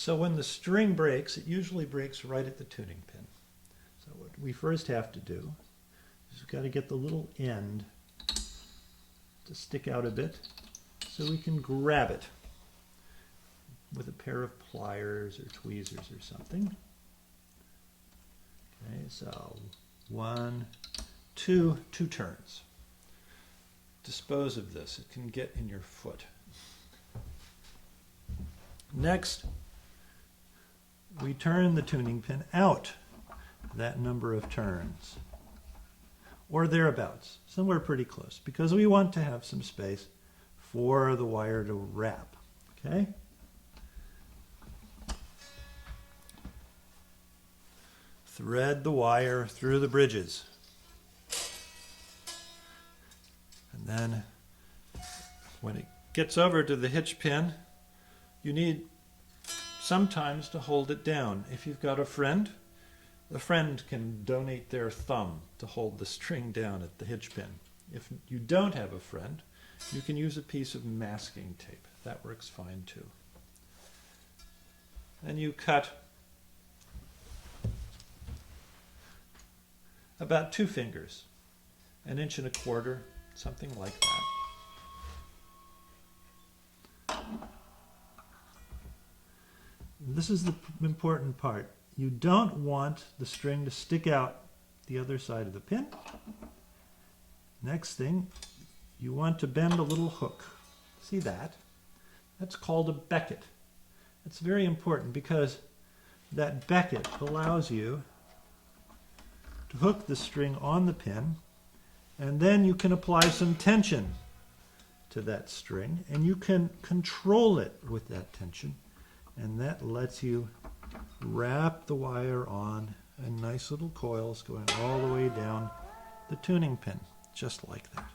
So when the string breaks, it usually breaks right at the tuning pin. So what we first have to do is we've got to get the little end to stick out a bit so we can grab it with a pair of pliers or tweezers or something. Okay, so 1, 2 turns. Dispose of this. It can get in your foot. Next, we turn the tuning pin out that number of turns, or thereabouts, somewhere pretty close, because we want to have some space for the wire to wrap. Okay? Thread the wire through the bridges. And then when it gets over to the hitch pin, you need sometimes to hold it down. If you've got a friend can donate their thumb to hold the string down at the hitch pin. If you don't have a friend, you can use a piece of masking tape. That works fine too. Then you cut about 2 fingers, 1 1/4 inches, something like that. This is the important part. You don't want the string to stick out the other side of the pin. Next thing, you want to bend a little hook. See that? That's called a becket. It's very important because that becket allows you to hook the string on the pin, and then you can apply some tension to that string, and you can control it with that tension, and that lets you wrap the wire on in nice little coils going all the way down the tuning pin, just like that.